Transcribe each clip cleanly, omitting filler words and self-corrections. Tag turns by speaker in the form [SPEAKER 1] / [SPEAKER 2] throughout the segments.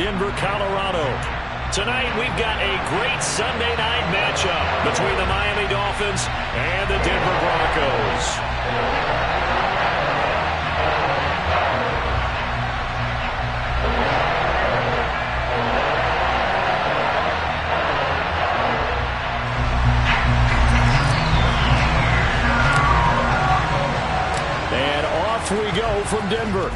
[SPEAKER 1] Denver, Colorado. Tonight, we've got a great Sunday night matchup between the Miami Dolphins and the Denver Broncos. And off we go from Denver.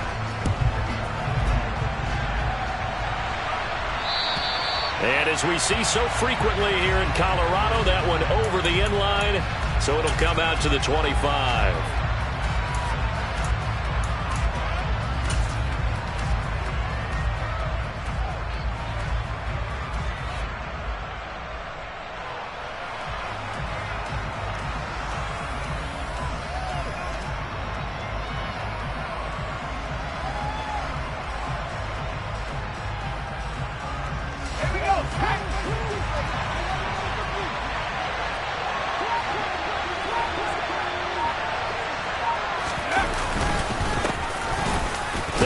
[SPEAKER 1] And as we see so frequently here in Colorado, that one over the end line, so it'll come out to the 25.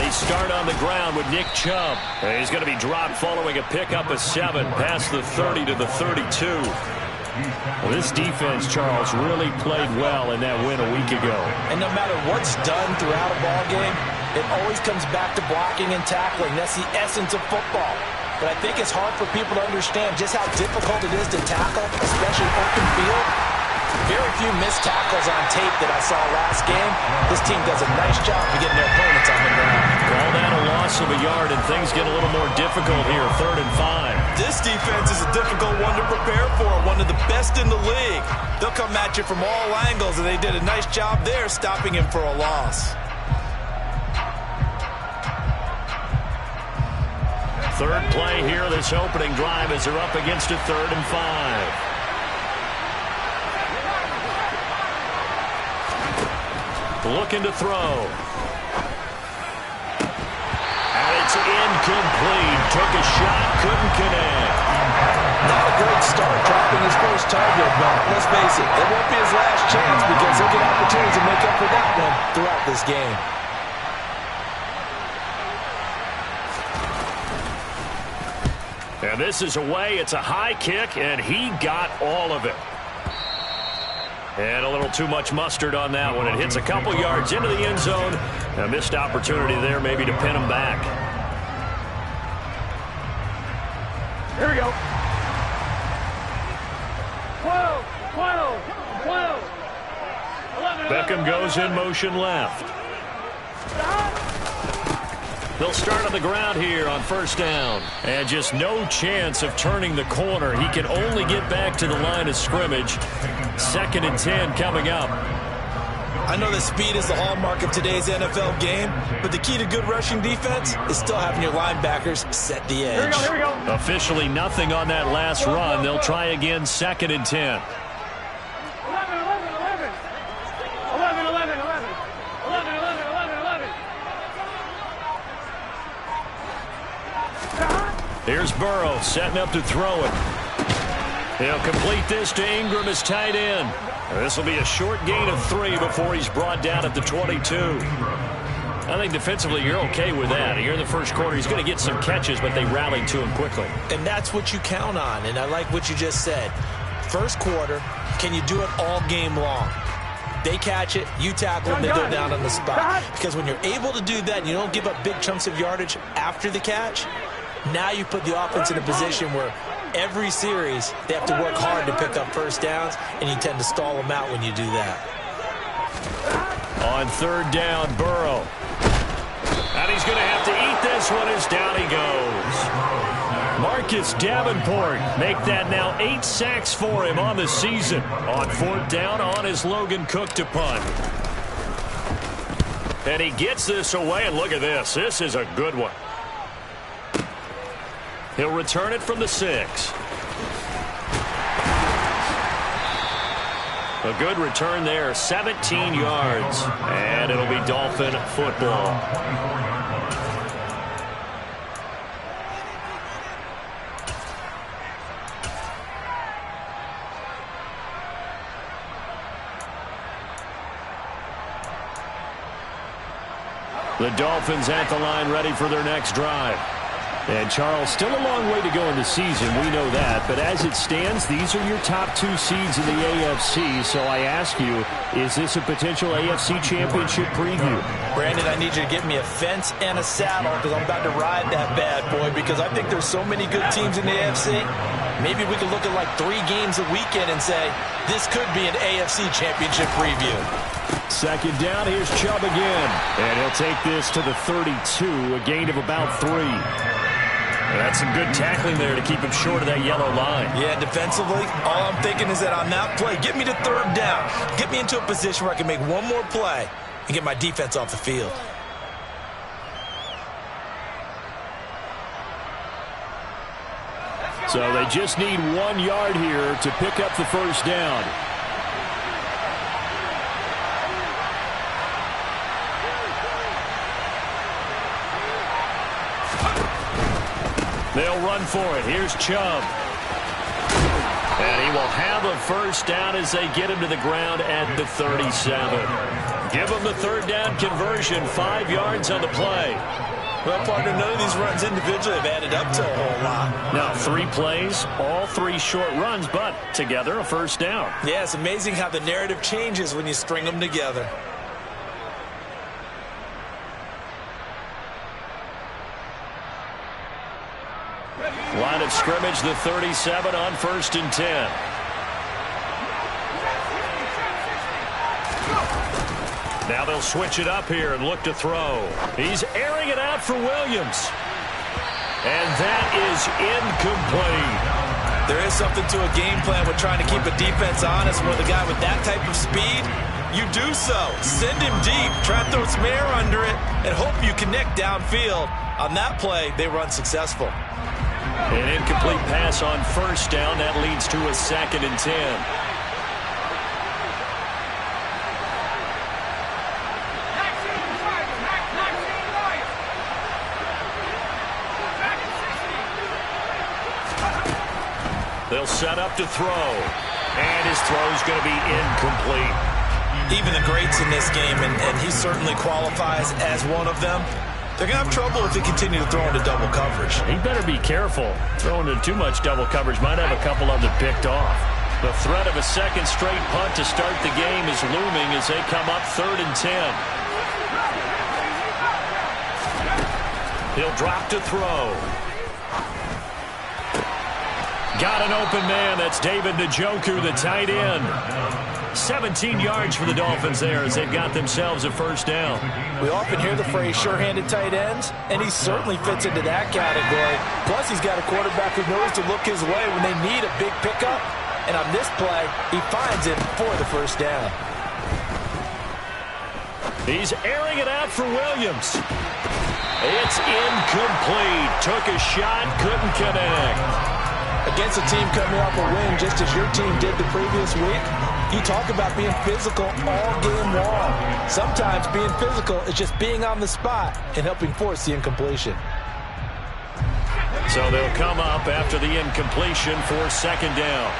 [SPEAKER 1] Start on the ground with Nick Chubb. And he's going to be dropped following a pickup of 7 past the 30 to the 32. Well, this defense, Charles, really played well in that win a week ago.
[SPEAKER 2] And no matter what's done throughout a ball game, it always comes back to blocking and tackling. That's the essence of football. But I think it's hard for people to understand just how difficult it is to tackle, especially open field. Very few missed tackles on tape that I saw last game. This team does a nice job of getting their opponents on the ground.
[SPEAKER 1] Call that a loss of a yard, and things get a little more difficult here, 3rd and 5.
[SPEAKER 3] This defense is a difficult one to prepare for, one of the best in the league. They'll come at you from all angles, and they did a nice job there stopping him for a loss.
[SPEAKER 1] 3rd play here, this opening drive as they're up against a 3rd and 5. Looking to throw. And it's incomplete. Took a shot, couldn't connect.
[SPEAKER 2] Not a great start dropping his first target, but let's face it, it won't be his last chance because he'll get opportunities to make up for that one throughout this game.
[SPEAKER 1] And this is away. It's a high kick, and he got all of it. And a little too much mustard on that one. It hits a couple yards into the end zone. A missed opportunity there maybe to pin him back.
[SPEAKER 4] Here we go. 12, 12, 12, 11,
[SPEAKER 1] Beckham goes in motion left. They'll start on the ground here on 1st down. And just no chance of turning the corner. He can only get back to the line of scrimmage. 2nd and 10 coming up.
[SPEAKER 3] I know that speed is the hallmark of today's NFL game, but the key to good rushing defense is still having your linebackers set the edge.
[SPEAKER 4] Here we go.
[SPEAKER 1] Officially nothing on that last run. They'll try again 2nd and 10.
[SPEAKER 4] 11, 11, 11. 11, 11, 11. 11, 11, 11, 11.
[SPEAKER 1] Here's Burrow setting up to throw it. He'll complete this to Ingram as tight end. This will be a short gain of 3 before he's brought down at the 22. I think defensively you're okay with that. Here in the first quarter, he's going to get some catches, but they rallied to him quickly.
[SPEAKER 2] And that's what you count on, and I like what you just said. First quarter, can you do it all game long? They catch it, you tackle them, they go down on the spot. Because when you're able to do that and you don't give up big chunks of yardage after the catch, now you put the offense in a position where every series they have to work hard to pick up 1st downs, and you tend to stall them out when you do that.
[SPEAKER 1] On 3rd down, Burrow. And he's going to have to eat this one as down he goes. Marcus Davenport make that now 8 sacks for him on the season. On 4th down on his Logan Cook to punt. And he gets this away, and look at this. This is a good one. He'll return it from the 6. A good return there, 17 yards. And it'll be Dolphin football. The Dolphins at the line ready for their next drive. And, Charles, still a long way to go in the season. We know that. But as it stands, these are your top 2 seeds in the AFC. So I ask you, is this a potential AFC championship preview?
[SPEAKER 2] Brandon, I need you to get me a fence and a saddle because I'm about to ride that bad boy because I think there's so many good teams in the AFC. Maybe we could look at like 3 games a weekend and say, this could be an AFC championship preview.
[SPEAKER 1] Second down, here's Chubb again. And he'll take this to the 32, a gain of about 3. That's some good tackling there to keep him short of that yellow line.
[SPEAKER 2] Yeah, defensively, all I'm thinking is that on that play, get me to 3rd down. Get me into a position where I can make one more play and get my defense off the field.
[SPEAKER 1] So they just need 1 yard here to pick up the first down. They'll run for it. Here's Chubb. And he will have a first down as they get him to the ground at the 37. Give him the 3rd down conversion, 5 yards on the play.
[SPEAKER 2] Well, partner, none of these runs individually have added up to a whole lot.
[SPEAKER 1] Now, 3 plays, all 3 short runs, but together a first down.
[SPEAKER 2] Yeah, it's amazing how the narrative changes when you string them together.
[SPEAKER 1] Line of scrimmage, the 37 on 1st and 10. Now they'll switch it up here and look to throw. He's airing it out for Williams. And that is incomplete.
[SPEAKER 2] There is something to a game plan with trying to keep a defense honest with a guy with that type of speed. You do so. Send him deep. Try to throw some air under it and hope you connect downfield. On that play, they run successful.
[SPEAKER 1] An incomplete pass on 1st down. That leads to a 2nd and 10. They'll set up to throw. And his throw's going to be incomplete.
[SPEAKER 2] Even the greats in this game, and he certainly qualifies as one of them, they're going to have trouble if they continue to throw into double coverage.
[SPEAKER 1] He better be careful. Throwing into too much double coverage might have a couple of them picked off. The threat of a 2nd straight punt to start the game is looming as they come up 3rd and 10. He'll drop to throw. Got an open man. That's David Njoku, the tight end. 17 yards for the Dolphins there as they've got themselves a first down.
[SPEAKER 2] We often hear the phrase sure-handed tight ends, and he certainly fits into that category. Plus, he's got a quarterback who knows to look his way when they need a big pickup. And on this play, he finds it for the first down.
[SPEAKER 1] He's airing it out for Williams. It's incomplete. Took a shot, couldn't connect.
[SPEAKER 2] Against a team coming off a win just as your team did the previous week, you talk about being physical all game long. Sometimes being physical is just being on the spot and helping force the incompletion.
[SPEAKER 1] So they'll come up after the incompletion for 2nd down.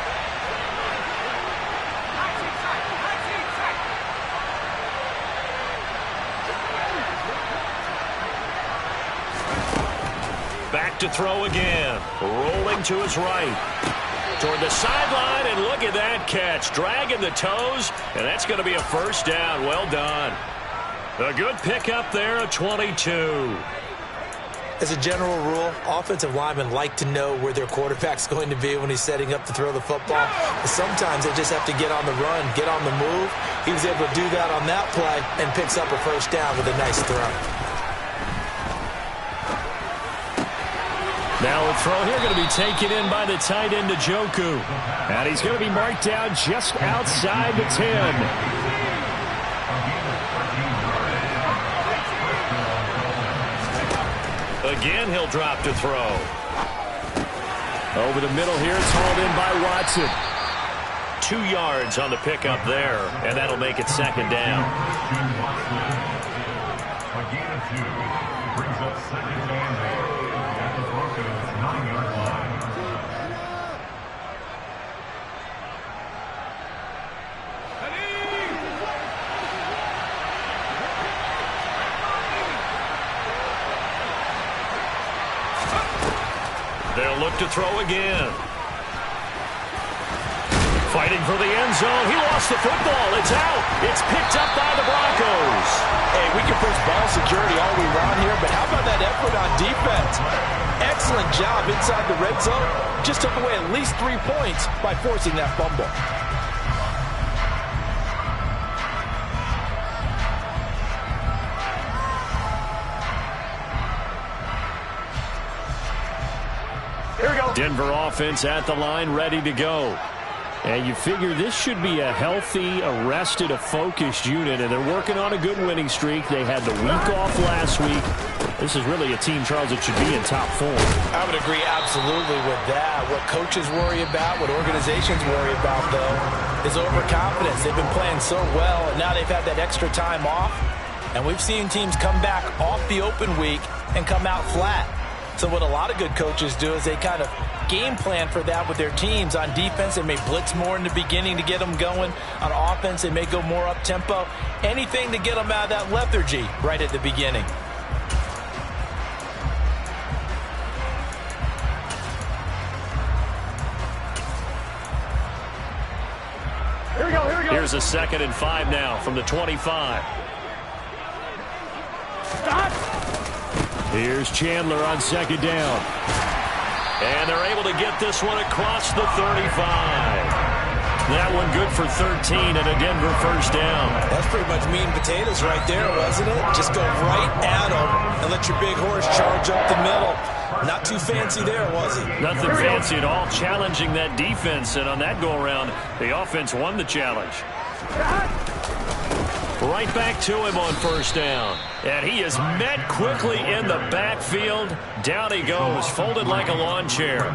[SPEAKER 1] Back to throw again. Rolling to his right. Toward the sideline, and look at that catch. Dragging the toes, and that's going to be a first down. Well done. A good pickup there, a 22.
[SPEAKER 2] As a general rule, offensive linemen like to know where their quarterback's going to be when he's setting up to throw the football. But sometimes they just have to get on the run, get on the move. He was able to do that on that play and picks up a first down with a nice throw.
[SPEAKER 1] Now a throw here going to be taken in by the tight end Njoku. And he's going to be marked down just outside the 10. Again, he'll drop to throw. Over the middle here, it's hauled in by Watson. 2 yards on the pickup there, and that'll make it 2nd down. Brings up 2nd down at the Broncos 9-yard line. They'll look to throw again. Fighting for the end zone. He lost the football. It's out. It's picked up by the Broncos.
[SPEAKER 3] Hey, we can push ball security all we want here, but how about that effort on defense? Excellent job inside the red zone. Just took away at least 3 points by forcing that fumble.
[SPEAKER 4] Here we go.
[SPEAKER 1] Denver offense at the line, ready to go. And you figure this should be a healthy, a focused unit, and they're working on a good winning streak. They had the week off last week. This is really a team, Charles, that should be in top form.
[SPEAKER 2] I would agree absolutely with that. What coaches worry about, what organizations worry about, though, is overconfidence. They've been playing so well, and now they've had that extra time off. And we've seen teams come back off the open week and come out flat. So what a lot of good coaches do is they kind of game plan for that with their teams. On defense, they may blitz more in the beginning to get them going. On offense, they may go more up-tempo. Anything to get them out of that lethargy right at the beginning.
[SPEAKER 4] Here we go, here we go.
[SPEAKER 1] Here's a 2nd and 5 now from the 25.
[SPEAKER 4] Stop.
[SPEAKER 1] Here's Chandler on 2nd down. And they're able to get this one across the 35. That one good for 13 and a Denver first down.
[SPEAKER 2] That's pretty much meat and potatoes right there, wasn't it? Just go right at them and let your big horse charge up the middle. Not too fancy there, was it?
[SPEAKER 1] Nothing fancy at all, challenging that defense. And on that go-around, the offense won the challenge. Right back to him on 1st down. And he is met quickly in the backfield. Down he goes, folded like a lawn chair.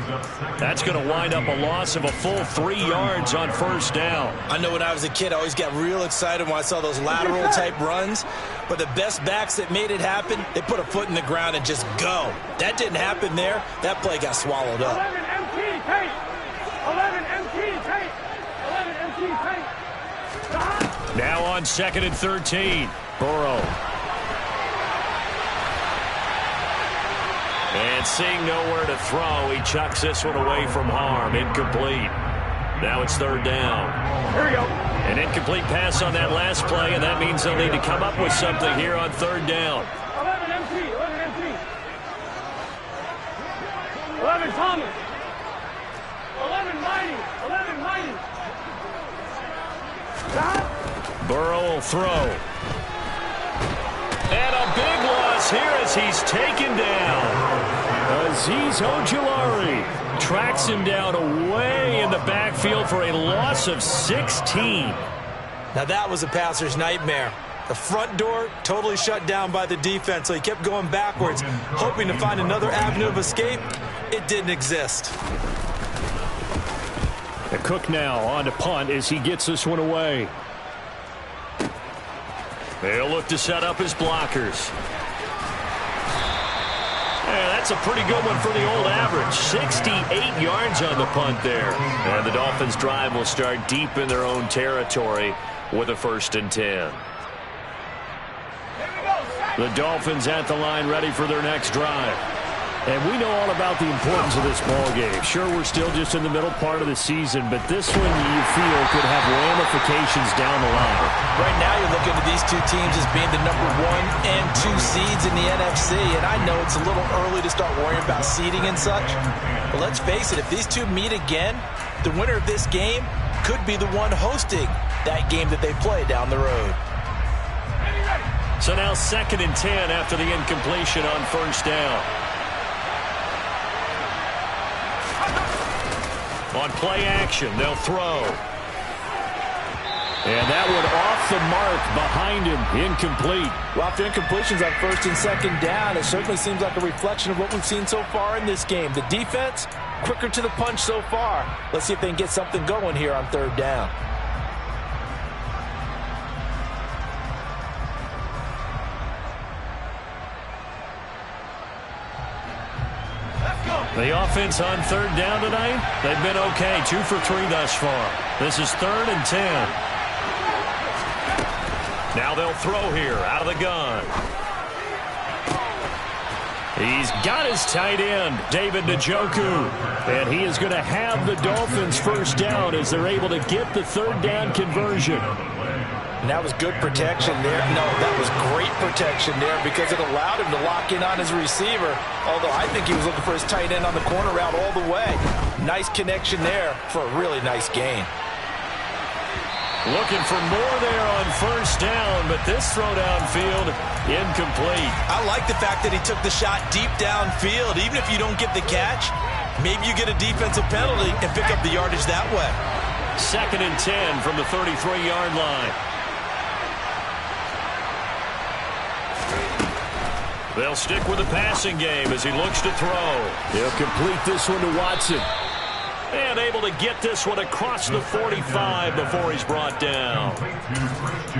[SPEAKER 1] That's going to wind up a loss of a full 3 yards on 1st down.
[SPEAKER 2] I know when I was a kid, I always got real excited when I saw those lateral-type runs. But the best backs that made it happen, they put a foot in the ground and just go. That didn't happen there. That play got swallowed up.
[SPEAKER 4] 11 MT tape. 11 MT tape. 11 MT tape. Stop.
[SPEAKER 1] Now on 2nd and 13. Burrow. And seeing nowhere to throw, he chucks this one away from harm. Incomplete. Now it's 3rd down.
[SPEAKER 4] Here we go.
[SPEAKER 1] An incomplete pass on that last play, and that means they'll need to come up with something here on 3rd down.
[SPEAKER 4] 11 MT. 11 MT. 11 Thomas. 11 Mighty. 11 Mighty. Stop.
[SPEAKER 1] Burrow will throw. And a big loss here as he's taken down. Azeez Ojulari tracks him down away in the backfield for a loss of 16.
[SPEAKER 2] Now that was a passer's nightmare. The front door totally shut down by the defense, so he kept going backwards, hoping to find another avenue of escape. It didn't exist.
[SPEAKER 1] The Cook now on to punt as he gets this one away. They'll look to set up his blockers. Yeah, that's a pretty good one for the old average. 68 yards on the punt there. And the Dolphins' drive will start deep in their own territory with a 1st and 10. The Dolphins at the line ready for their next drive. And we know all about the importance of this ball game. Sure, we're still just in the middle part of the season, but this one you feel could have ramifications down the line.
[SPEAKER 2] Right now you're looking at these two teams as being the number 1 and 2 seeds in the NFC, and I know it's a little early to start worrying about seeding and such, but let's face it, if these two meet again, the winner of this game could be the one hosting that game that they play down the road.
[SPEAKER 1] So now 2nd and 10 after the incompletion on 1st down. On play action, they'll throw. And that one off the mark behind him, incomplete.
[SPEAKER 2] Well, after incompletions on 1st and 2nd down, it certainly seems like a reflection of what we've seen so far in this game. The defense, quicker to the punch so far. Let's see if they can get something going here on 3rd down.
[SPEAKER 1] The offense on 3rd down tonight, they've been okay. 2 for 3 thus far. This is 3rd and 10. Now they'll throw here out of the gun. He's got his tight end, David Njoku. And he is going to have the Dolphins first down as they're able to get the third down conversion.
[SPEAKER 3] And that was good protection there. No, that was great protection there because it allowed him to lock in on his receiver. Although I think he was looking for his tight end on the corner route all the way. Nice connection there for a really nice gain.
[SPEAKER 1] Looking for more there on first down, but this throw downfield incomplete.
[SPEAKER 2] I like the fact that he took the shot deep downfield. Even if you don't get the catch, maybe you get a defensive penalty and pick up the yardage that way.
[SPEAKER 1] 2nd and 10 from the 33-yard line. They'll stick with the passing game as he looks to throw. He'll complete this one to Watson. And able to get this one across the 45 before he's brought down.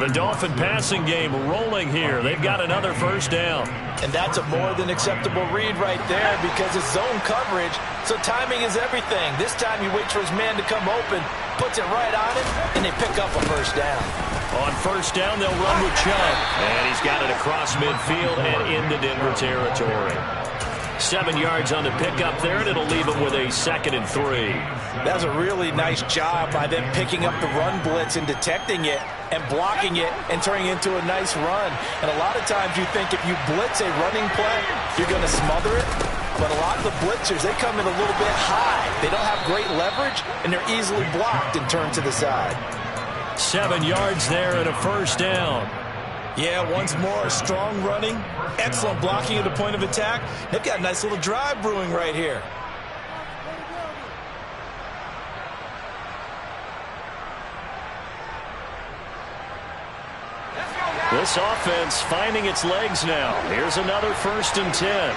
[SPEAKER 1] The Dolphin passing game rolling here. They've got another first down.
[SPEAKER 3] And that's a more than acceptable read right there because it's zone coverage, so timing is everything. This time he waits for his man to come open, puts it right on him, and they pick up a first down.
[SPEAKER 1] On first down, they'll run with Chubb. And he's got it across midfield and into Denver territory. 7 yards on the pickup there, and it'll leave him with a 2nd and 3.
[SPEAKER 3] That's a really nice job by them picking up the run blitz and detecting it and blocking it and turning it into a nice run. And a lot of times you think if you blitz a running play, you're going to smother it. But a lot of the blitzers, they come in a little bit high. They don't have great leverage, and they're easily blocked and turned to the side.
[SPEAKER 1] 7 yards there and a first down.
[SPEAKER 2] Yeah, once more, strong running, excellent blocking at the point of attack. They've got a nice little drive brewing right here.
[SPEAKER 1] This offense finding its legs now. Here's another 1st and 10.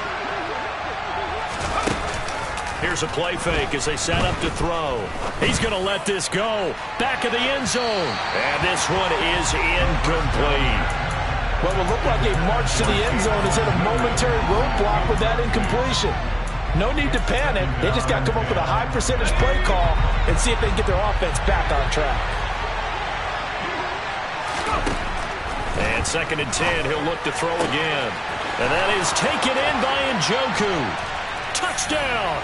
[SPEAKER 1] Here's a play fake as they set up to throw. He's going to let this go. Back of the end zone. And this one is incomplete.
[SPEAKER 3] What will look like a march to the end zone is hit a momentary roadblock with that incompletion. No need to panic. They just got to come up with a high percentage play call and see if they can get their offense back on track.
[SPEAKER 1] And 2nd and 10, he'll look to throw again. And that is taken in by Njoku. Touchdown!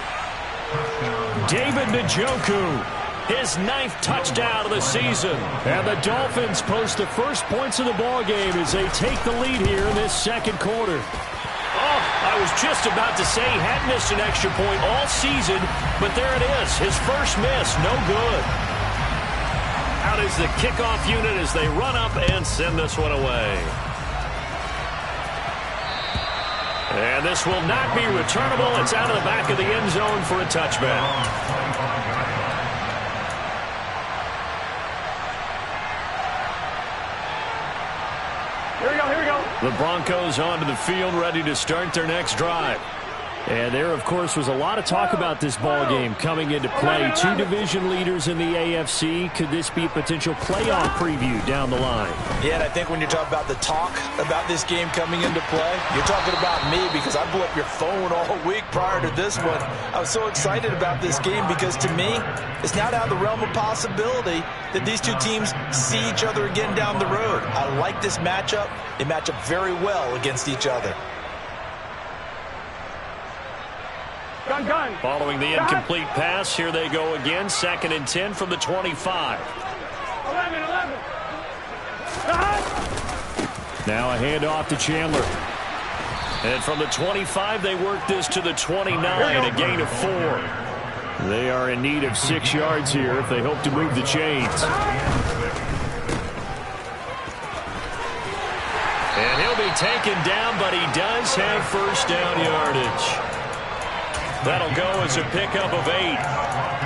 [SPEAKER 1] David Njoku. His 9th touchdown of the season. And the Dolphins post the first points of the ballgame as they take the lead here in this 2nd quarter. Oh, I was just about to say he hadn't missed an extra point all season, but there it is. His first miss, no good. Out is the kickoff unit as they run up and send this one away. And this will not be returnable. It's out of the back of the end zone for a touchback.
[SPEAKER 4] Here we go.
[SPEAKER 1] The Broncos onto the field, ready to start their next drive. And there, of course, was a lot of talk about this ball game coming into play. 2 division leaders in the AFC. Could this be a potential playoff preview down the line?
[SPEAKER 3] Yeah, and I think when you're talking about the talk about this game coming into play, you're talking about me because I blew up your phone all week prior to this one. I was so excited about this game because, to me, it's not out of the realm of possibility that these 2 teams see each other again down the road. I like this matchup. They match up very well against each other.
[SPEAKER 4] Gun.
[SPEAKER 1] Following the incomplete pass, here they go again. 2nd and 10 from the 25.
[SPEAKER 4] 11.
[SPEAKER 1] Now a handoff to Chandler. And from the 25, they work this to the 29, a gain of 4. They are in need of 6 yards here if they hope to move the chains. And he'll be taken down, but he does have first down yardage. That'll go as a pickup of 8.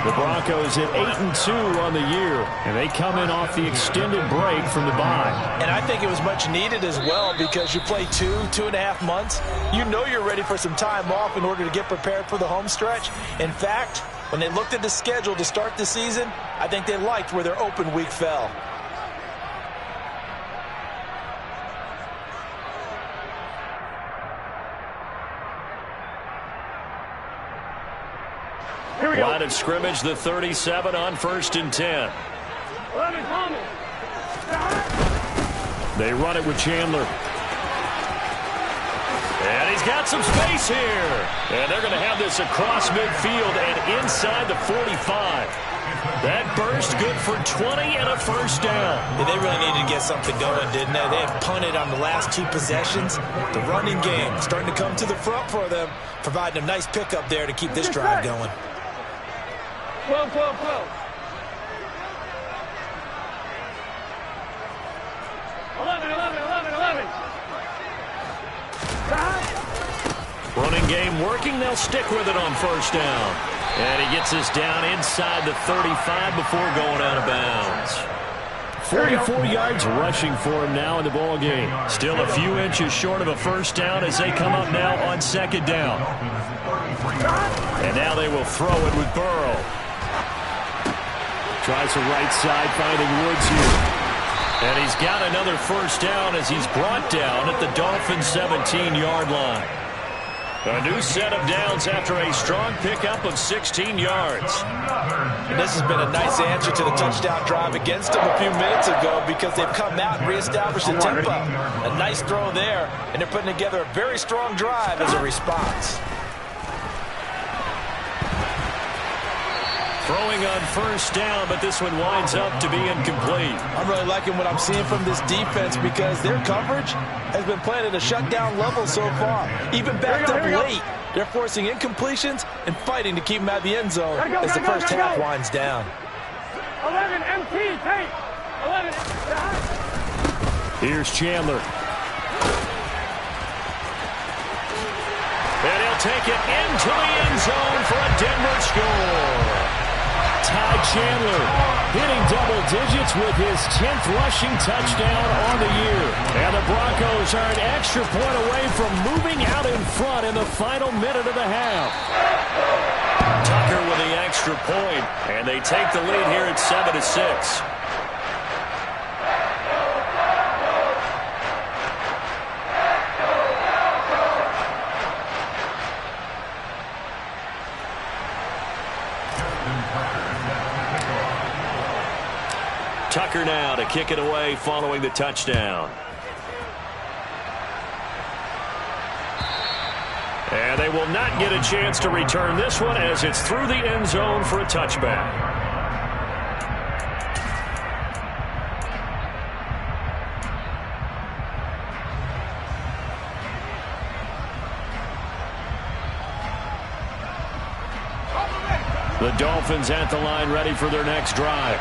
[SPEAKER 1] The Broncos at 8-2 on the year, and they come in off the extended break from the bye.
[SPEAKER 3] And I think it was much needed as well because you play 2.5 months. You know you're ready for some time off in order to get prepared for the home stretch. In fact, when they looked at the schedule to start the season, I think they liked where their open week fell.
[SPEAKER 1] Line of scrimmage, the 37 on 1st and 10.
[SPEAKER 4] 11 coming.
[SPEAKER 1] They run it with Chandler. And he's got some space here. And they're going to have this across midfield and inside the 45. That burst good for 20 and a first down.
[SPEAKER 2] Yeah, they really needed to get something going, didn't they? They had punted on the last 2 possessions. The running game starting to come to the front for them, providing a nice pickup there to keep this drive going.
[SPEAKER 4] 12, 12, 12. 11, 11, 11, 11.
[SPEAKER 1] Running game working. They'll stick with it on first down. And he gets us down inside the 35 before going out of bounds. 44 yards rushing for him now in the ball game. Still a few inches short of a first down as they come up now on second down. And now they will throw it with Burrow. Tries the right side, finding Woods here. And he's got another first down as he's brought down at the Dolphins' 17-yard line. A new set of downs after a strong pickup of 16 yards.
[SPEAKER 3] And this has been a nice answer to the touchdown drive against them a few minutes ago because they've come out and reestablished the tempo. A nice throw there, and they're putting together a very strong drive as a response.
[SPEAKER 1] Throwing on first down, but this one winds up to be incomplete.
[SPEAKER 3] I'm really liking what I'm seeing from this defense because their coverage has been playing at a shutdown level so far. Even backed up late, they're forcing incompletions and fighting to keep them out of the end zone as the first half winds down.
[SPEAKER 4] 11, MT, take. 11.
[SPEAKER 1] Here's Chandler. And he'll take it into the end zone for a Denver score. Ty Chandler hitting double digits with his 10th rushing touchdown on the year. And the Broncos are an extra point away from moving out in front in the final minute of the half. Tucker with the extra point, and they take the lead here at 7-6. Tucker now to kick it away following the touchdown. And they will not get a chance to return this one as it's through the end zone for a touchback. The Dolphins at the line ready for their next drive.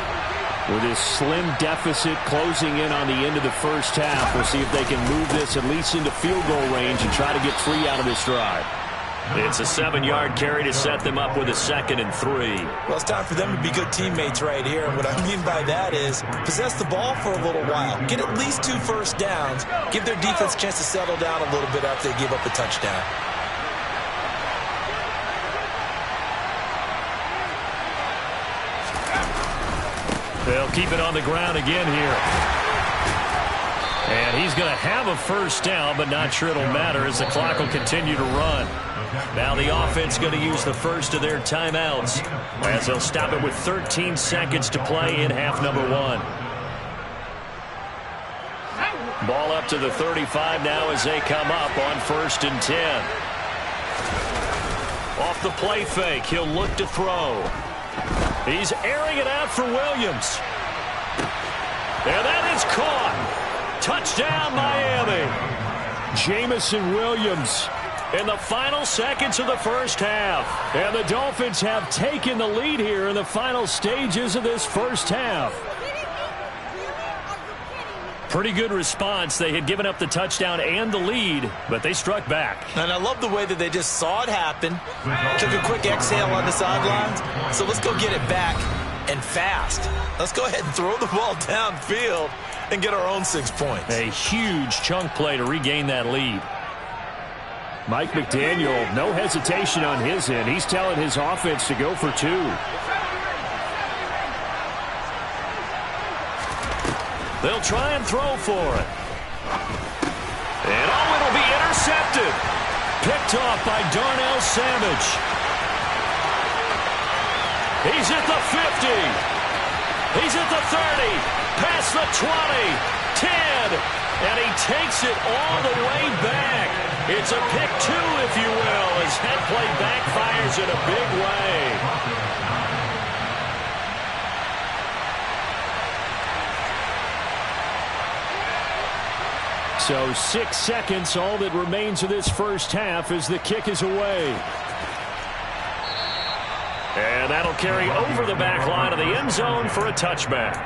[SPEAKER 1] With this slim deficit closing in on the end of the first half, we'll see if they can move this at least into field goal range and try to get 3 out of this drive. It's a 7-yard carry to set them up with a 2nd and 3.
[SPEAKER 2] Well, it's time for them to be good teammates right here. And what I mean by that is possess the ball for a little while. Get at least 2 first downs. Give their defense a chance to settle down a little bit after they give up the touchdown.
[SPEAKER 1] They'll keep it on the ground again here. And he's going to have a first down, but not sure it'll matter as the clock will continue to run. Now the offense going to use the first of their timeouts as they'll stop it with 13 seconds to play in half number 1. Ball up to the 35 now as they come up on 1st and 10. Off the play fake, he'll look to throw. He's airing it out for Williams. And that is caught. Touchdown, Miami. Jamison Williams in the final seconds of the first half. And the Dolphins have taken the lead here in the final stages of this first half. Pretty good response. They had given up the touchdown and the lead, but they struck back.
[SPEAKER 2] And I love the way that they just saw it happen, took a quick exhale on the sidelines. So let's go get it back and fast. Let's go ahead and throw the ball downfield and get our own 6 points.
[SPEAKER 1] A huge chunk play to regain that lead. Mike McDaniel, no hesitation on his end. He's telling his offense to go for 2. They'll try and throw for it. And it'll be intercepted. Picked off by Darnell Savage. He's at the 50. He's at the 30. Past the 20. 10. And he takes it all the way back. It's a pick two, if you will, as head play backfires in a big way. So 6 seconds, all that remains of this first half as the kick is away. And that'll carry over the back line of the end zone for a touchback.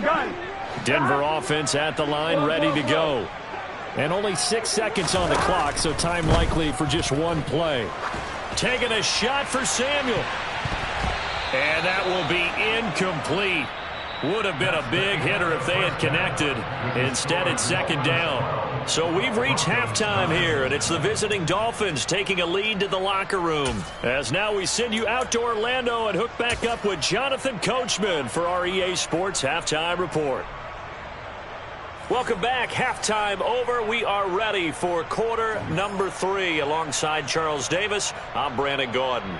[SPEAKER 4] Gun.
[SPEAKER 1] Denver offense at the line, ready to go. And only 6 seconds on the clock, so time likely for just one play. Taking a shot for Samuel. And that will be incomplete. Would have been a big hitter if they had connected. Instead, it's second down. So we've reached halftime here, and it's the visiting Dolphins taking a lead to the locker room. As now we send you out to Orlando and hook back up with Jonathan Coachman for our EA Sports Halftime Report. Welcome back. Halftime over. We are ready for quarter number 3. Alongside Charles Davis, I'm Brandon Gordon.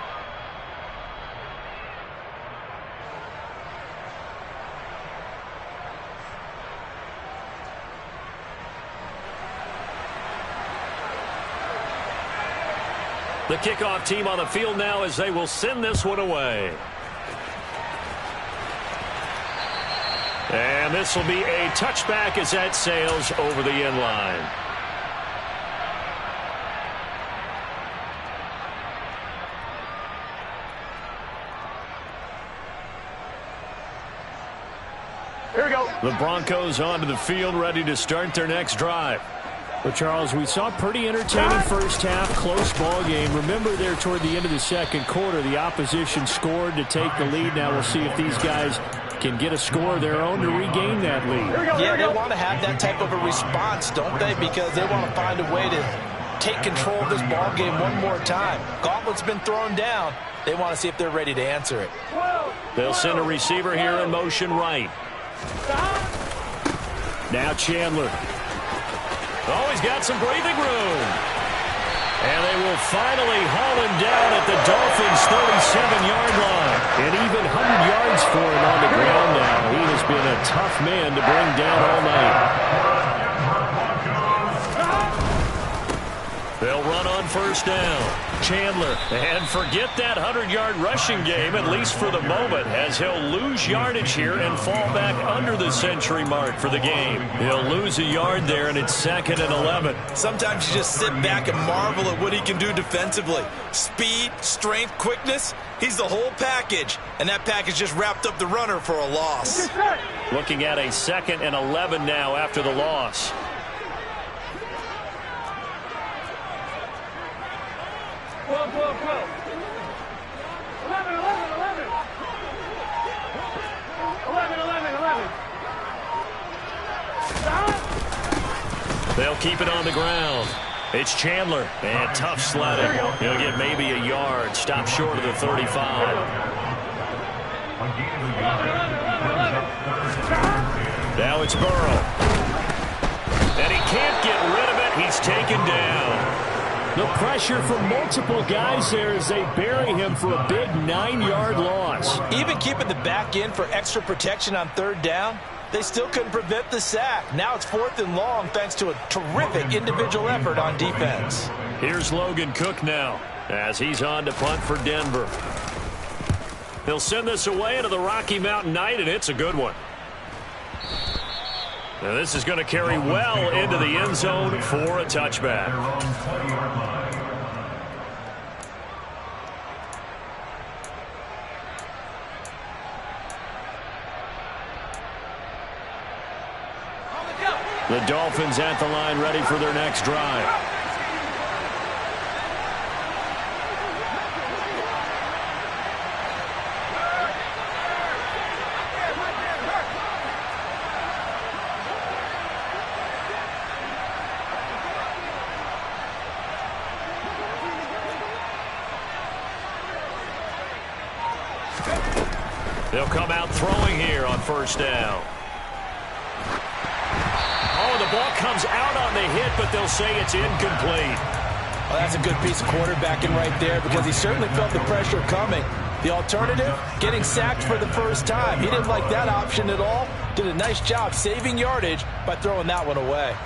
[SPEAKER 1] The kickoff team on the field now as they will send this one away. And this will be a touchback as that sails over the end line.
[SPEAKER 4] Here we go.
[SPEAKER 1] The Broncos onto the field, ready to start their next drive.
[SPEAKER 5] But, Charles, we saw pretty entertaining first half, close ball game. Remember there toward the end of the second quarter, the opposition scored to take the lead. Now we'll see if these guys can get a score of their own to regain that lead.
[SPEAKER 3] Yeah, they want to have that type of a response, don't they? Because they want to find a way to take control of this ball game one more time. Gauntlet's been thrown down. They want to see if they're ready to answer it.
[SPEAKER 1] They'll send a receiver here in motion right. Now Chandler. Oh, he's got some breathing room. And they will finally haul him down at the Dolphins' 37-yard line. And even 100 yards for him on the ground now. He has been a tough man to bring down all night. They'll run on first down. Chandler, and forget that 100-yard rushing game, at least for the moment, as he'll lose yardage here and fall back under the century mark for the game. He'll lose a yard there, and it's 2nd and 11.
[SPEAKER 3] Sometimes you just sit back and marvel at what he can do defensively. Speed, strength, quickness, he's the whole package. And that package just wrapped up the runner for a loss.
[SPEAKER 1] Looking at a 2nd and 11 now after the loss.
[SPEAKER 4] Go. 11. 11.
[SPEAKER 1] They'll keep it on the ground. It's Chandler, and tough sledding. He'll get maybe a yard, stop short of the 35. Now it's Burrow. And he can't get rid of it. He's taken down.
[SPEAKER 5] The pressure from multiple guys there as they bury him for a big 9-yard loss.
[SPEAKER 3] Even keeping the back end for extra protection on 3rd down, they still couldn't prevent the sack. Now it's 4th and long thanks to a terrific individual effort on defense.
[SPEAKER 1] Here's Logan Cook now as he's on to punt for Denver. He'll send this away into the Rocky Mountain night, and it's a good one. Now this is going to carry well into the end zone for a touchback. The Dolphins at the line, ready for their next drive. They'll come out throwing here on 1st down. Oh, the ball comes out on the hit, but they'll say it's incomplete.
[SPEAKER 3] Well, that's a good piece of quarterbacking right there because he certainly felt the pressure coming. The alternative, getting sacked for the first time. He didn't like that option at all. Did a nice job saving yardage by throwing that one away.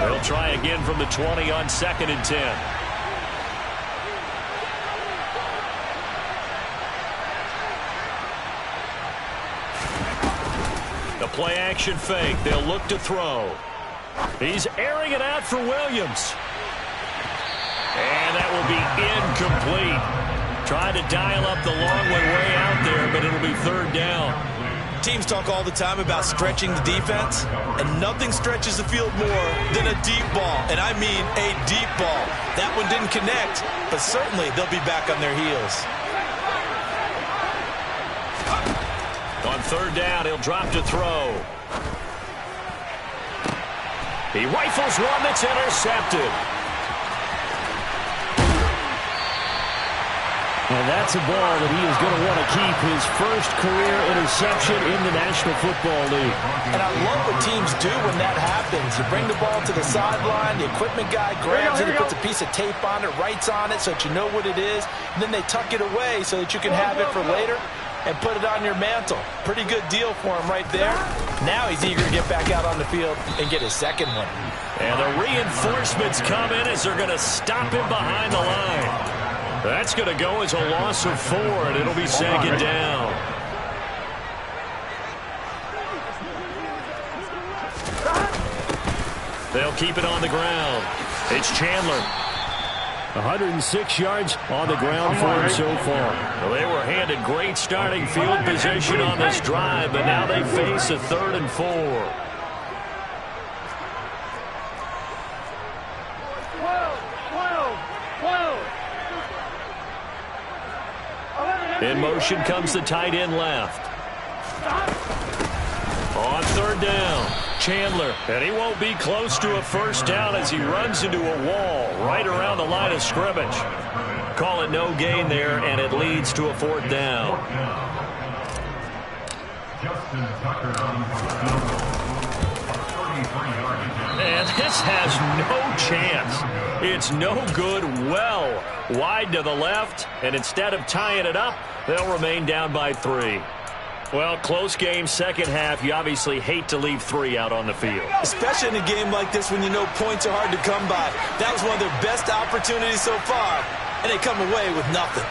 [SPEAKER 1] They'll try again from the 20 on 2nd and 10. The play action fake. They'll look to throw. He's airing it out for Williams. And that will be incomplete. Trying to dial up the long way out there, but it'll be 3rd down.
[SPEAKER 2] Teams talk all the time about stretching the defense, and nothing stretches the field more than a deep ball, and I mean a deep ball. That one didn't connect, but certainly they'll be back on their heels.
[SPEAKER 1] On 3rd down, he'll drop to throw. He rifles one that's intercepted.
[SPEAKER 5] And that's a ball that he is going to want to keep, his first career interception in the National Football League.
[SPEAKER 3] And I love what teams do when that happens. You bring the ball to the sideline, the equipment guy grabs it, he puts a piece of tape on it, writes on it so that you know what it is, and then they tuck it away so that you can have it for later and put it on your mantle. Pretty good deal for him right there. Now he's eager to get back out on the field and get his second one.
[SPEAKER 1] And the reinforcements come in as they're going to stop him behind the line. That's going to go as a loss of 4, and it'll be 2nd down. They'll keep it on the ground. It's Chandler.
[SPEAKER 5] 106 yards on the ground for him so far.
[SPEAKER 1] Well, they were handed great starting field position on this drive, but now they face a 3rd and 4. In motion comes the tight end left. On 3rd down, Chandler. And he won't be close to a first down as he runs into a wall right around the line of scrimmage. Call it no gain there, and it leads to a 4th down. And this has no chance. It's no good, well wide to the left, and instead of tying it up, they'll remain down by 3. Well, close game, second half. You obviously hate to leave 3 out on the field.
[SPEAKER 2] Especially in a game like this when you know points are hard to come by. That was one of their best opportunities so far, and they come away with nothing.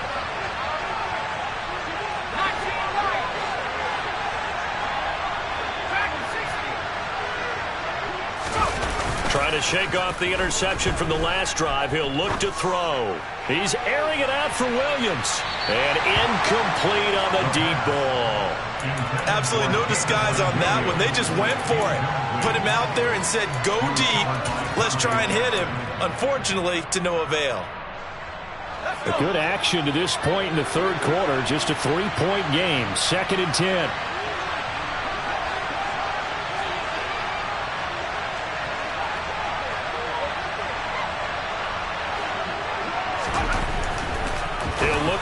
[SPEAKER 1] Trying to shake off the interception from the last drive. He'll look to throw. He's airing it out for Williams. And incomplete on the deep ball.
[SPEAKER 2] Absolutely no disguise on that one. They just went for it. Put him out there and said, go deep. Let's try and hit him. Unfortunately, to no avail.
[SPEAKER 5] A good action to this point in the 3rd quarter. Just a 3-point game. 2nd and 10.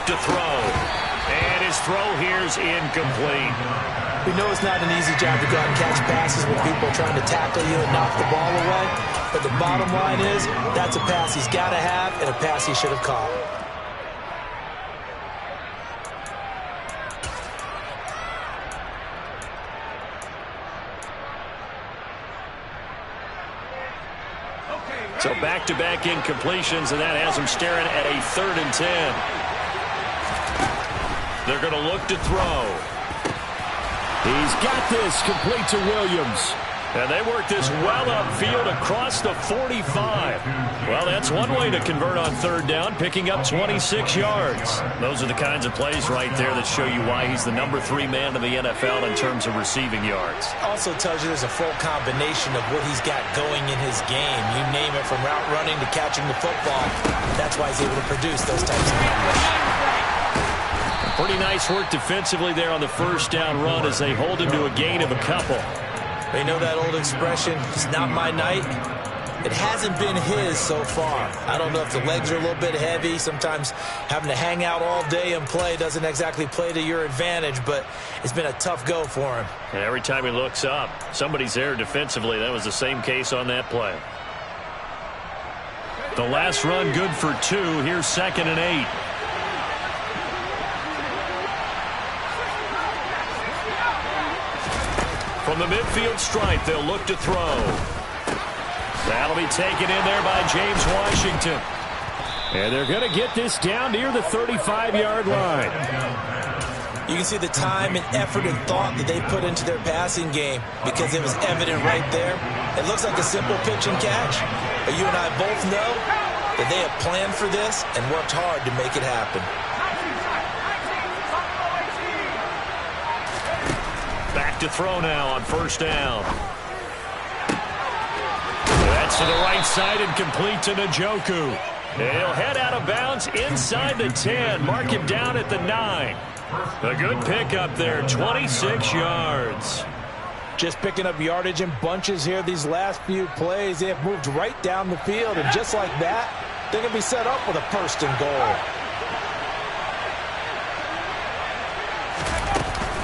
[SPEAKER 1] To throw, and his throw here's incomplete.
[SPEAKER 3] We know it's not an easy job to go out and catch passes when people are trying to tackle you and knock the ball away, but the bottom line is that's a pass he's got to have and a pass he should have caught.
[SPEAKER 1] So back-to-back incompletions, and that has him staring at a 3rd and 10. They're going to look to throw.
[SPEAKER 5] He's got this, complete to Williams.
[SPEAKER 1] And they work this well upfield across the 45. Well, that's one way to convert on 3rd down, picking up 26 yards. Those are the kinds of plays right there that show you why he's the number 3 man in the NFL in terms of receiving yards.
[SPEAKER 2] Also tells you there's a full combination of what he's got going in his game. You name it, from route running to catching the football. That's why he's able to produce those types of numbers.
[SPEAKER 1] Pretty nice work defensively there on the first down run as they hold him to a gain of a couple.
[SPEAKER 2] They know that old expression, it's not my night. It hasn't been his so far. I don't know if the legs are a little bit heavy. Sometimes having to hang out all day and play doesn't exactly play to your advantage, but it's been a tough go for him.
[SPEAKER 1] And every time he looks up, somebody's there defensively. That was the same case on that play. The last run good for 2. Here's 2nd and 8. From the midfield stripe, they'll look to throw. That'll be taken in there by James Washington.
[SPEAKER 5] And they're going to get this down near the 35-yard line.
[SPEAKER 2] You can see the time and effort and thought that they put into their passing game because it was evident right there. It looks like a simple pitch and catch, but you and I both know that they have planned for this and worked hard to make it happen.
[SPEAKER 1] Back to throw now on 1st down. That's to the right side and complete to Njoku. He'll head out of bounds inside the 10. Mark him down at the 9. A good pickup there, 26 yards.
[SPEAKER 2] Just picking up yardage in bunches here these last few plays. They have moved right down the field, and just like that, they're going to be set up with a 1st and goal.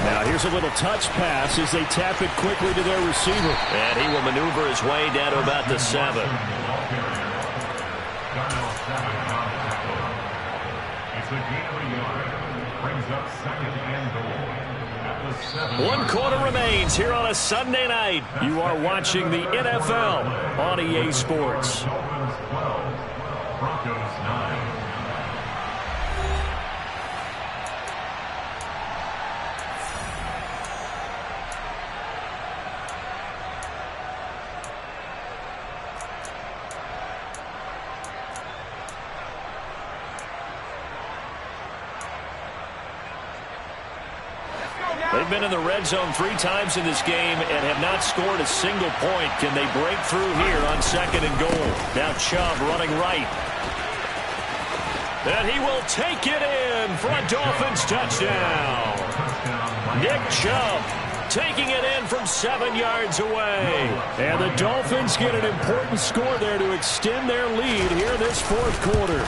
[SPEAKER 5] Now here's a little touch pass as they tap it quickly to their receiver.
[SPEAKER 1] And he will maneuver his way down to about the 7.
[SPEAKER 6] It's a gain of a yard. Brings up 2nd and goal at the 7.
[SPEAKER 1] 1 quarter remains here on a Sunday night. You are watching the NFL on EA Sports.
[SPEAKER 6] Dolphins 12, Broncos 9.
[SPEAKER 1] They've been in the red zone 3 times in this game and have not scored a single point. Can they break through here on 2nd and goal? Now Chubb running right. And he will take it in for a Dolphins touchdown. Nick Chubb taking it in from 7 yards away.
[SPEAKER 5] And the Dolphins get an important score there to extend their lead here in this 4th quarter.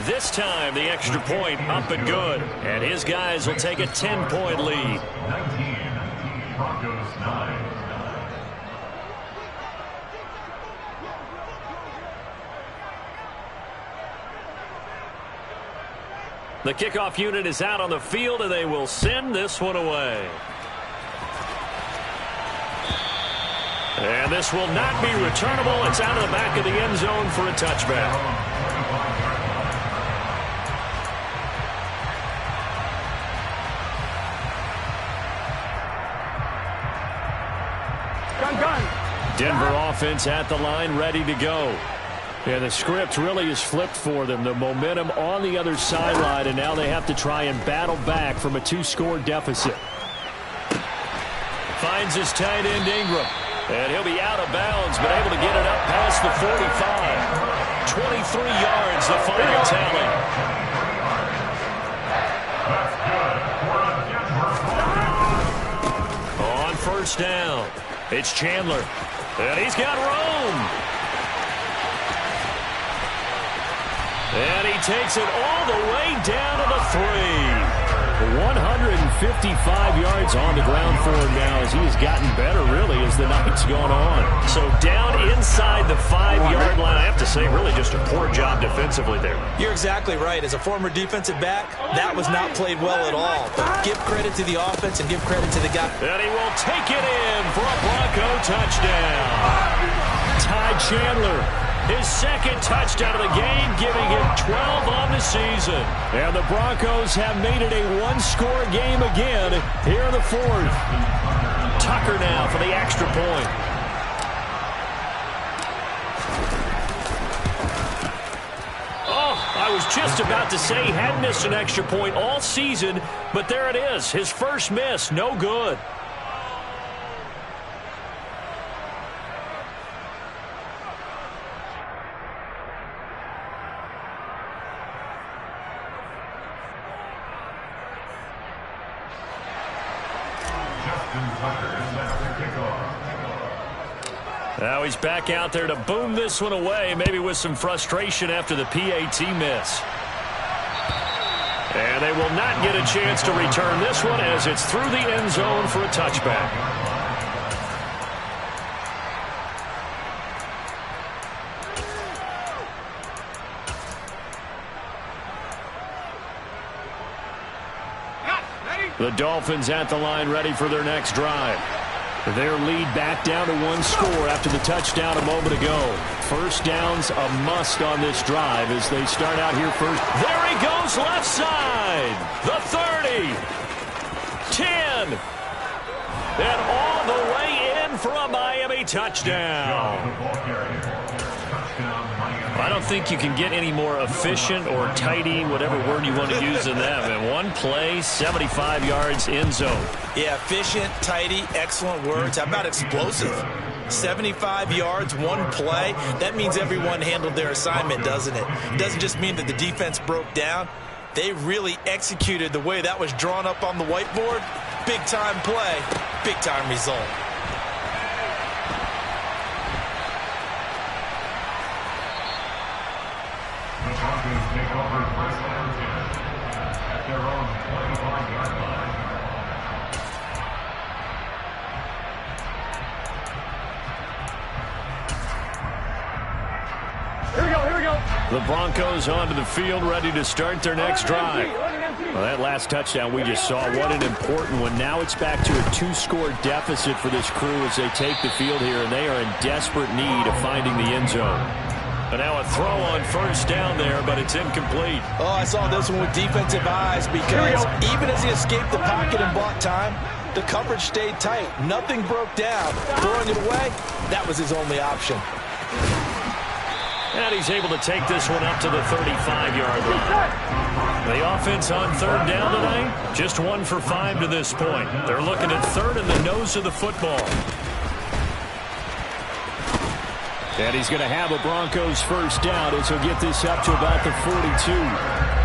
[SPEAKER 1] This time, the extra point up and good. And his guys will take a 10-point lead.
[SPEAKER 6] 19, Broncos 9.
[SPEAKER 1] The kickoff unit is out on the field, and they will send this one away. And this will not be returnable. It's out of the back of the end zone for a touchback. Denver offense at the line, ready to go.
[SPEAKER 5] And the script really is flipped for them. The momentum on the other sideline, and now they have to try and battle back from a 2-score deficit.
[SPEAKER 1] Finds his tight end Ingram. And he'll be out of bounds, but able to get it up past the 45. 23 yards, the final tally. On 1st down, it's Chandler. And he's got room. And he takes it all the way down to the 3.
[SPEAKER 5] 155 yards on the ground for him now as he has gotten better, really, as the night's gone on.
[SPEAKER 1] So down inside the 5-yard line. I have to say, really just a poor job defensively there.
[SPEAKER 2] You're exactly right. As a former defensive back, that was not played well at all. But give credit to the offense and give credit to the guy.
[SPEAKER 1] And he will take it in for a Bronco touchdown.
[SPEAKER 5] Ty Chandler,
[SPEAKER 1] his 2nd touchdown of the game, giving him 12 on the season.
[SPEAKER 5] And the Broncos have made it a 1-score game again here in the 4th.
[SPEAKER 1] Tucker now for the extra point. Oh, I was just about to say he hadn't missed an extra point all season, but there it is. His first miss, no good. Now he's back out there to boom this one away, maybe with some frustration after the PAT miss. And they will not get a chance to return this one as it's through the end zone for a touchback.
[SPEAKER 5] The Dolphins at the line, ready for their next drive. Their lead back down to 1 score after the touchdown a moment ago. First down's a must on this drive as they start out here first. There he goes, left side. The 30. 10. And all the way in for a Miami touchdown. I don't think you can get any more efficient or tidy, whatever word you want to use in that. And one play, 75 yards, end zone.
[SPEAKER 2] Yeah, efficient, tidy, excellent words. How about explosive? 75 yards, one play. That means everyone handled their assignment, doesn't it? It doesn't just mean that the defense broke down. They really executed the way that was drawn up on the whiteboard. Big-time play, big-time result.
[SPEAKER 6] Take over first down 10 at their own 25-yard line.
[SPEAKER 4] Here we go.
[SPEAKER 5] The Broncos onto the field, ready to start their next drive. Well, that last touchdown we just saw, what an important one. Now it's back to a 2-score deficit for this crew as they take the field here, and they are in desperate need of finding the end zone. But now a throw on first down there, but it's incomplete.
[SPEAKER 3] Oh, I saw this one with defensive eyes because even as he escaped the pocket and bought time, the coverage stayed tight. Nothing broke down. Throwing it away, that was his only option.
[SPEAKER 5] And he's able to take this one up to the 35-yard line. The offense on third down tonight, just 1 for 5 to this point. They're looking at third in the nose of the football. And he's going to have a Broncos first down as he'll get this up to about the 42.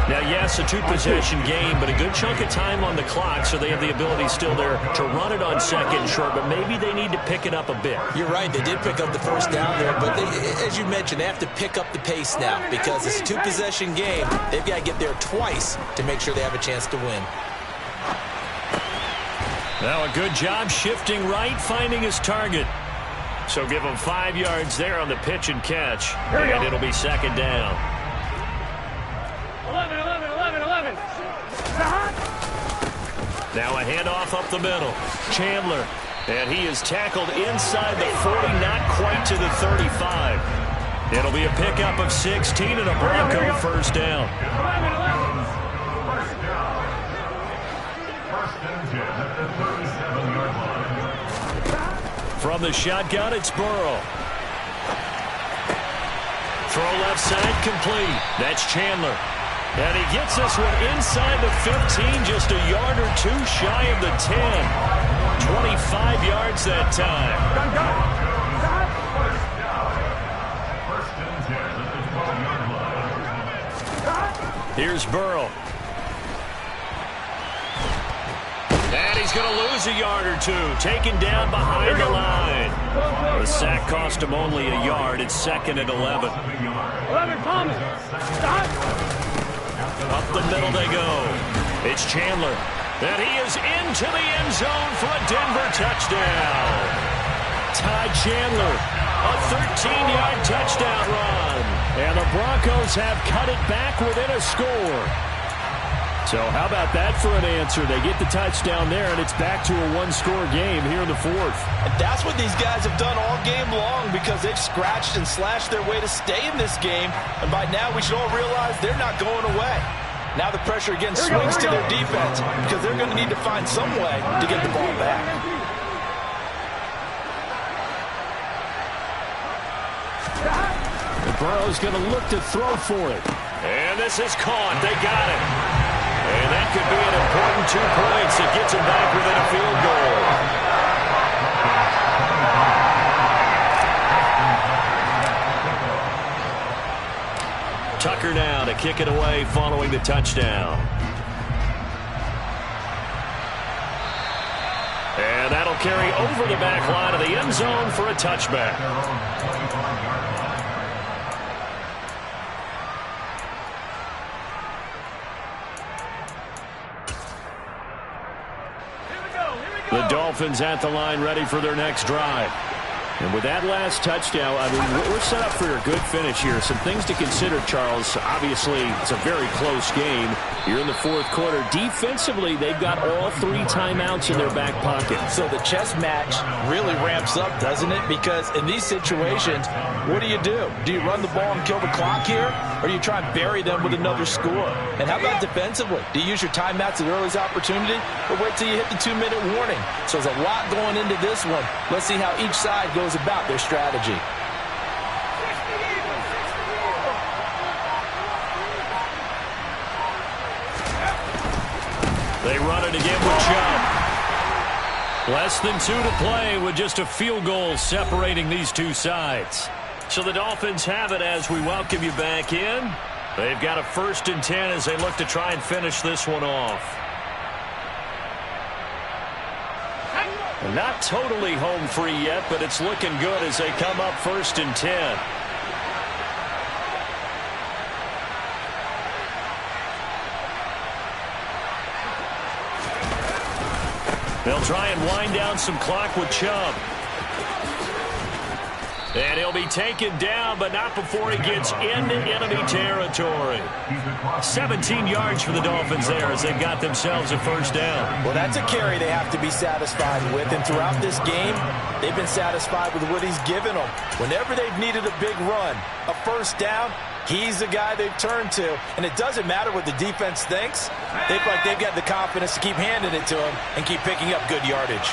[SPEAKER 5] Now, yes, a 2-possession game, but a good chunk of time on the clock, so they have the ability still there to run it on second and short, but maybe they need to pick it up a bit.
[SPEAKER 2] You're right. They did pick up the first down there, but as you mentioned, they have to pick up the pace now because it's a 2-possession game. They've got to get there twice to make sure they have a chance to win.
[SPEAKER 5] Now a good job shifting right, finding his target. So give him 5 yards there on the pitch and catch. And it'll be second down.
[SPEAKER 4] 11.
[SPEAKER 5] Now a handoff up the middle. Chandler. And he is tackled inside the 40, not quite to the 35. It'll be a pickup of 16 and a Bronco first down.
[SPEAKER 6] First and 10 at the 37-yard line.
[SPEAKER 5] From the shotgun, it's Burrow. Throw left side, complete. That's Chandler. And he gets this one inside the 15, just a yard or two shy of the 10. 25 yards that time.
[SPEAKER 6] First and 10 at the 12-yard line.
[SPEAKER 5] Here's Burrow. And he's going to lose a yard or two. Taken down behind the line. The sack cost him only a yard. It's second and 11.
[SPEAKER 4] 11, Thomas.
[SPEAKER 5] Up the middle they go. It's Chandler. And he is into the end zone for a Denver touchdown. Ty Chandler, a 13-yard touchdown run. And the Broncos have cut it back within a score. So how about that for an answer? They get the touchdown there, and it's back to a 1-score game here in the fourth.
[SPEAKER 3] And that's what these guys have done all game long because they've scratched and slashed their way to stay in this game. And by now, we should all realize they're not going away. Now the pressure again swings to their defense because they're going to need to find some way to get the ball back.
[SPEAKER 5] And Burrow's going to look to throw for it. And this is caught. They got it. And that could be an important 2 points. It gets him back within a field goal. Tucker now to kick it away following the touchdown. And that'll carry over the back line of the end zone for a touchback. The Dolphins at the line ready for their next drive. And with that last touchdown, I mean, we're set up for a good finish here. Some things to consider, Charles. Obviously, it's a very close game. Here in the fourth quarter, defensively, they've got all 3 timeouts in their back pocket.
[SPEAKER 3] So the chess match really ramps up, doesn't it? Because in these situations, what do? Do you run the ball and kill the clock here? Or do you try and bury them with another score? And how about defensively? Do you use your timeouts at earliest opportunity? Or wait till you hit the 2-minute warning? So there's a lot going into this one. Let's see how each side goes about their strategy.
[SPEAKER 1] They run it again with Chubb. Less than 2 to play with just a field goal separating these two sides. So the Dolphins have it as we welcome you back in. They've got a 1st and 10 as they look to try and finish this one off. Not totally home free yet, but it's looking good as they come up 1st and 10. They'll try and wind down some clock with Chubb. And he'll be taken down, but not before he gets into enemy territory. 17 yards for the Dolphins there as they've got themselves a 1st down.
[SPEAKER 3] Well, that's a carry they have to be satisfied with. And throughout this game, they've been satisfied with what he's given them. Whenever they've needed a big run, a 1st down, he's the guy they've turned to. And it doesn't matter what the defense thinks. They feel like they've got the confidence to keep handing it to him and keep picking up good yardage.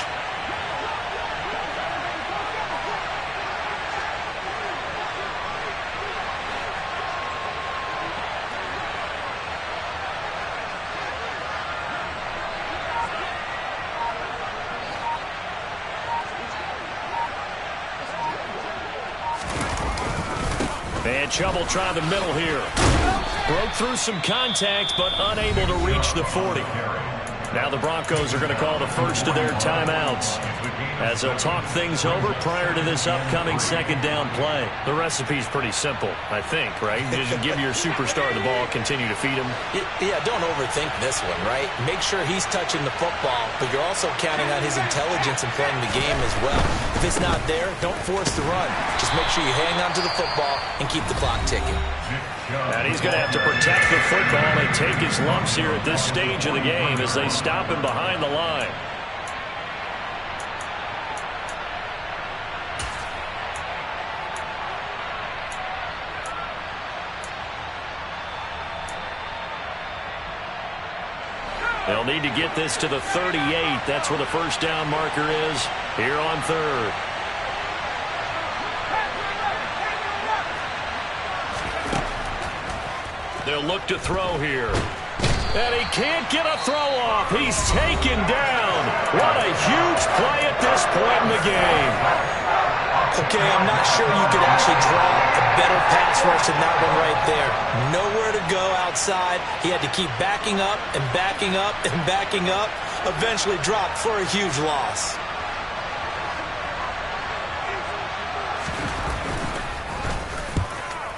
[SPEAKER 1] And Chubb will try the middle here. Broke through some contact, but unable to reach the 40. Now the Broncos are going to call the first of their timeouts as they'll talk things over prior to this upcoming 2nd down play.
[SPEAKER 5] The recipe's pretty simple, I think, right? Just give your superstar the ball, continue to feed him.
[SPEAKER 2] Yeah, don't overthink this one, right? Make sure he's touching the football, but you're also counting on his intelligence in playing the game as well. If it's not there, don't force the run. Just make sure you hang on to the football and keep the clock ticking.
[SPEAKER 1] And he's going to have to protect the football and take his lumps here at this stage of the game as they stop him behind the line. They'll need to get this to the 38. That's where the 1st down marker is here on 3rd. They'll look to throw here. And he can't get a throw off. He's taken down. What a huge play at this point in the game.
[SPEAKER 2] Okay, I'm not sure you could actually draw a better pass rush than that one right there. Nowhere to go outside. He had to keep backing up and backing up and backing up. Eventually dropped for a huge loss.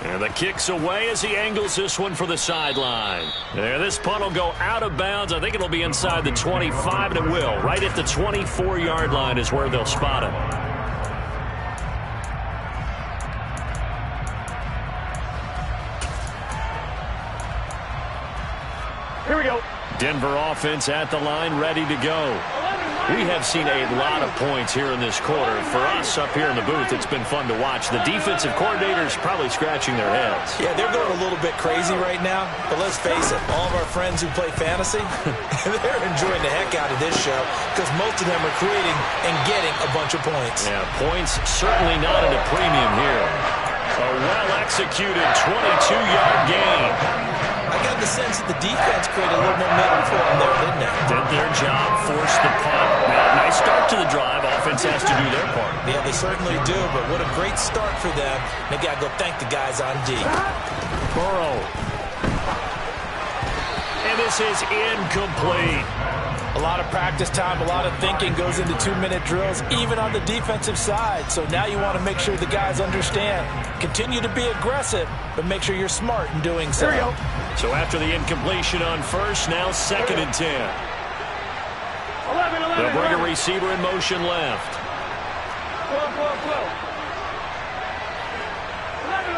[SPEAKER 1] And the kick's away as he angles this one for the sideline. There, this punt will go out of bounds. I think it'll be inside the 25, and it will. Right at the 24-yard line is where they'll spot him.
[SPEAKER 4] Here we go.
[SPEAKER 1] Denver offense at the line, ready to go. We have seen a lot of points here in this quarter. For us up here in the booth, it's been fun to watch. The defensive coordinators probably scratching their heads.
[SPEAKER 2] Yeah, they're going a little bit crazy right now. But let's face it, all of our friends who play fantasy, they're enjoying the heck out of this show because most of them are creating and getting a bunch of points.
[SPEAKER 1] Yeah, points certainly not at a premium here. A well-executed 22-yard gain.
[SPEAKER 2] I got the sense that the defense created a little momentum for them there, didn't they?
[SPEAKER 1] Did their job, forced the punt. Now, nice start to the drive. Offense has to do their part.
[SPEAKER 2] Yeah, they certainly do, but what a great start for them. They got to go thank the guys on D.
[SPEAKER 1] Burrow. And this is incomplete.
[SPEAKER 3] A lot of practice time, a lot of thinking goes into 2-minute drills, even on the defensive side. So now you want to make sure the guys understand. Continue to be aggressive, but make sure you're smart in doing so.
[SPEAKER 4] Here we go.
[SPEAKER 1] So after the incompletion on first, now 2nd and 10.
[SPEAKER 4] 11.
[SPEAKER 1] They'll bring a receiver in motion left.
[SPEAKER 4] Flow. 11.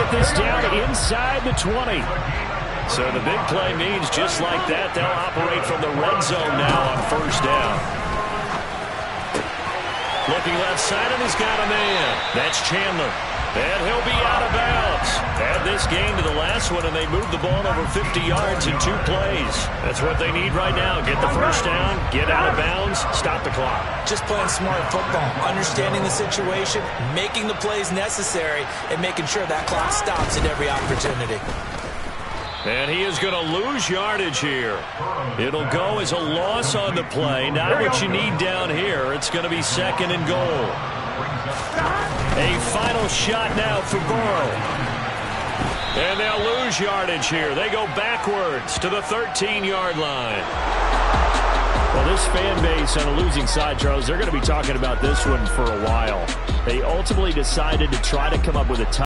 [SPEAKER 5] get this down inside the 20.
[SPEAKER 1] So the big play means just like that, they'll operate from the red zone now on first down. Looking left side, and he's got a man. That's Chandler. And he'll be out of bounds. Add this game to the last one, and they moved the ball over 50 yards in 2 plays. That's what they need right now. Get the first down, get out of bounds, stop the clock.
[SPEAKER 2] Just playing smart football, understanding the situation, making the plays necessary, and making sure that clock stops at every opportunity.
[SPEAKER 1] And he is going to lose yardage here. It'll go as a loss on the play. Not what you need down here. It's going to be 2nd and goal. A final shot now for Burrow. And they'll lose yardage here. They go backwards to the 13-yard line.
[SPEAKER 5] Well, this fan base on a losing side, Charles, they're going to be talking about this one for a while. They ultimately decided to try to come up with a